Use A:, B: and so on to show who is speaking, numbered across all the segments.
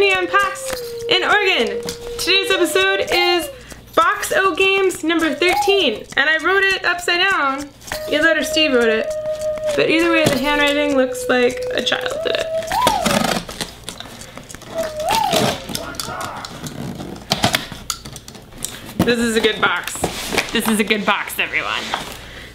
A: Tiffany Unpacks in Oregon. Today's episode is Box O Games number 13, and I wrote it upside down. Either that or Steve wrote it, but either way the handwriting looks like a child did it. This is a good box. This is a good box, everyone.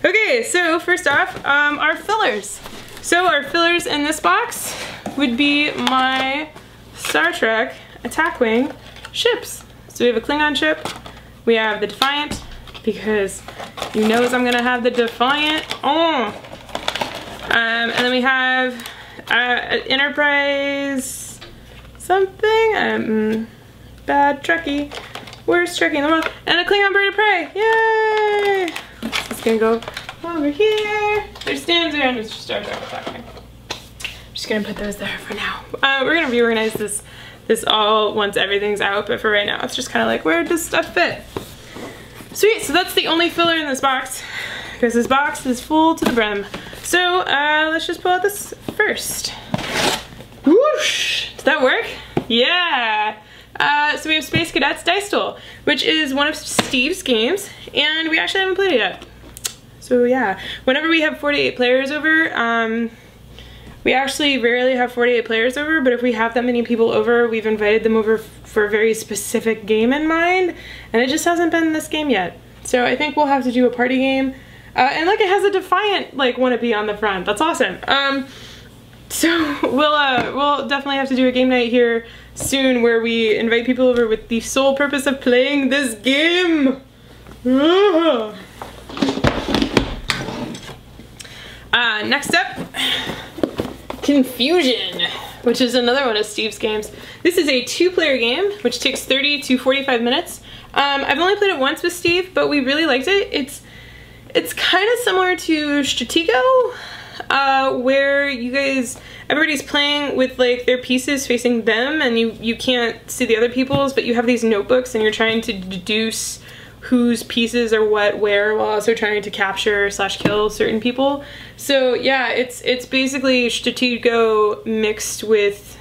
A: Okay, so first off, our fillers. So our fillers in this box would be my Star Trek Attack Wing ships. So we have a Klingon ship, we have the Defiant, because you knows I'm gonna have the Defiant on. And then we have Enterprise something, bad Trekkie, worst Trekkie in the world, and a Klingon Bird of Prey, yay! It's gonna go over here. There's stands there and it's just Star Trek Attack Wing. Just gonna put those there for now. We're gonna reorganize this all once everything's out, but for right now it's just kind of like, where does stuff fit? Sweet, so that's the only filler in this box because this box is full to the brim. So let's just pull out this first. Whoosh! Does that work? Yeah! So we have Space Cadets Dice Duel, which is one of Steve's games, and we actually haven't played it yet. So yeah, whenever we have 48 players over, we actually rarely have 48 players over, but if we have that many people over, we've invited them over for a very specific game in mind, and it just hasn't been this game yet. So I think we'll have to do a party game. And look, it has a Defiant, like, wannabe on the front. That's awesome. So we'll definitely have to do a game night here soon where we invite people over with the sole purpose of playing this game. Next up, Confusion, which is another one of Steve's games. This is a 2-player game, which takes 30 to 45 minutes. I've only played it once with Steve, but we really liked it. It's kind of similar to Stratego, where everybody's playing with like their pieces facing them, and you can't see the other people's, but you have these notebooks and you're trying to deduce whose pieces are what where while also trying to capture / kill certain people. So yeah, it's basically Stratego mixed with,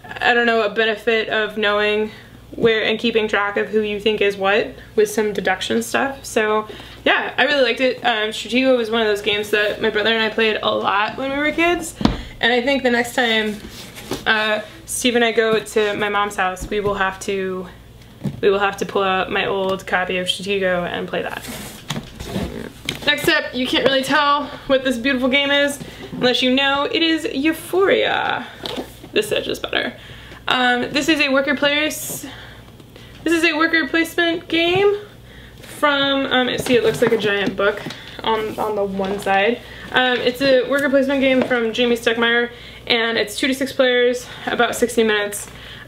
A: I don't know, a benefit of knowing where and keeping track of who you think is what with some deduction stuff. So yeah, I really liked it. Stratego was one of those games that my brother and I played a lot when we were kids, and I think the next time Steve and I go to my mom's house, we will have to pull out my old copy of Stratego and play that. Next up, you can't really tell what this beautiful game is unless you know it is Euphoria. This edge is better. This is a worker placement game from, see, it looks like a giant book on the one side. It's a worker placement game from Jamie Stuckmeyer, and it's 2 to 6 players, about 60 minutes.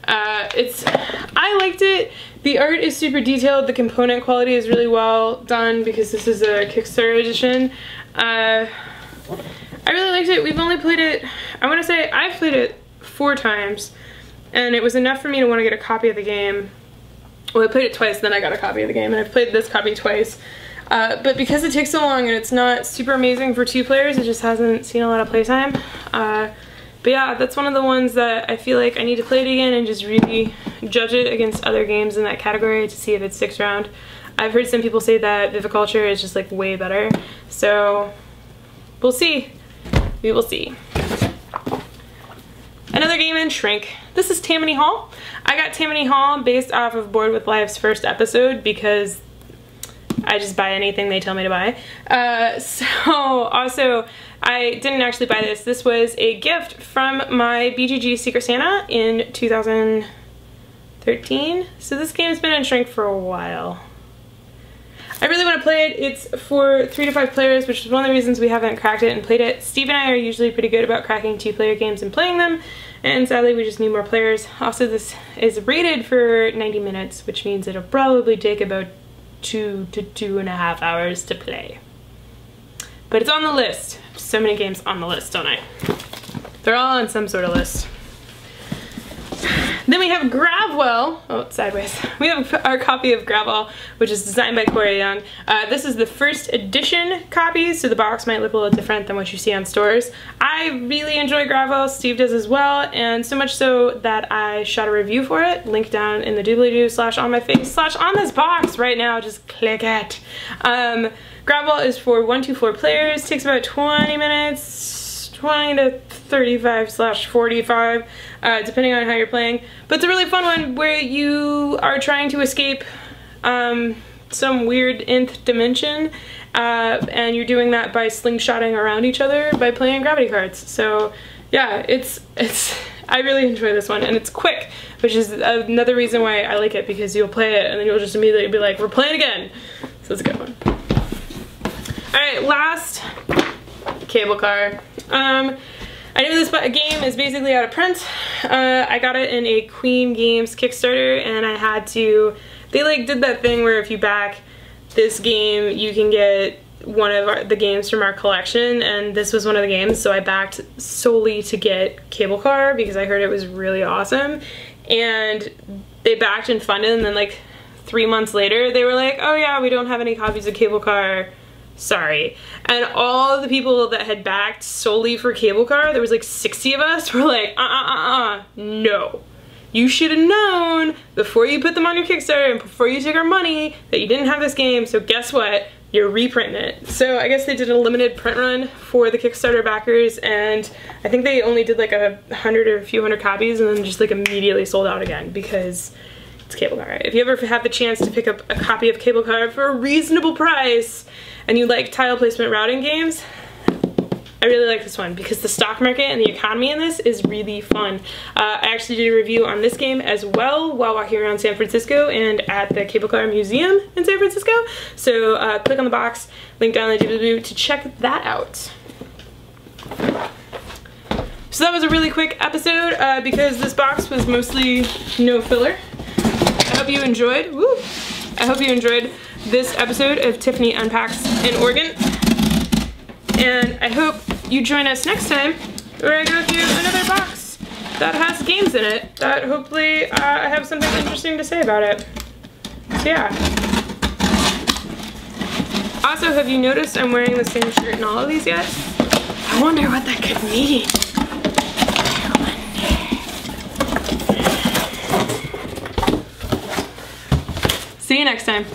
A: I liked it. The art is super detailed. The component quality is really well done because this is a Kickstarter edition. I really liked it. We've only played it, I want to say I've played it 4 times, and it was enough for me to want to get a copy of the game. Well, I played it twice, then I got a copy of the game, and I've played this copy twice. But because it takes so long and it's not super amazing for 2 players, it just hasn't seen a lot of playtime. But yeah, that's one of the ones that I feel like I need to play it again and just really judge it against other games in that category to see if it sticks around. I've heard some people say that Viviculture is just like way better, so we'll see. We will see. Another game in Shrink. This is Tammany Hall. I got Tammany Hall based off of Board with Life's first episode because I just buy anything they tell me to buy. So also, I didn't actually buy this. This was a gift from my BGG Secret Santa in 2013. So this game's been in Shrink for a while. I really want to play it. It's for 3 to 5 players, which is one of the reasons we haven't cracked it and played it. Steve and I are usually pretty good about cracking 2-player games and playing them, and sadly we just need more players. Also, this is rated for 90 minutes, which means it'll probably take about 2 to 2.5 hours to play. But it's on the list. So many games on the list, don't I? They're all on some sort of list. Then we have Gravwell. Oh, it's sideways. We have our copy of Gravwell, which is designed by Corey Young. This is the first edition copy, so the box might look a little different than what you see on stores. I really enjoy Gravwell. Steve does as well, and so much so that I shot a review for it. Link down in the doobly-doo / on my face / on this box right now. Just click it. Gravwell is for 1 to 4 players. Takes about 20 minutes, 20 to 35 / 45, depending on how you're playing. But it's a really fun one where you are trying to escape some weird nth dimension, and you're doing that by slingshotting around each other by playing gravity cards. So yeah, I really enjoy this one, and it's quick, which is another reason why I like it, because you'll play it and then you'll just immediately be like, we're playing again. So it's a good one. Alright, last cable car. I know this game is basically out of print. I got it in a Queen Games Kickstarter, and I had to, they like did that thing where if you back this game, you can get one of the games from our collection, and this was one of the games, so I backed solely to get Cable Car because I heard it was really awesome. And they backed and funded, and then like 3 months later, they were like, oh yeah, we don't have any copies of Cable Car. Sorry. And all the people that had backed solely for Cable Car, there was like 60 of us, were like, no. You should have known before you put them on your Kickstarter and before you took our money that you didn't have this game, so guess what? You're reprinting it. So I guess they did a limited print run for the Kickstarter backers, and I think they only did like 100 or a few hundred copies and then just like immediately sold out again because it's Cable Car. If you ever have the chance to pick up a copy of Cable Car for a reasonable price, and you like tile placement routing games, I really like this one because the stock market and the economy in this is really fun. I actually did a review on this game as well while walking around San Francisco and at the Cable Car Museum in San Francisco. So click on the box, link down in the doobly-doo to check that out. So that was a really quick episode because this box was mostly no filler. I hope you enjoyed. Woo! I hope you enjoyed this episode of Tiffany Unpacks in Oregon. And I hope you join us next time where I go through another box that has games in it that hopefully I have something interesting to say about it. So yeah. Also, have you noticed I'm wearing the same shirt in all of these yet? I wonder what that could mean. See you next time.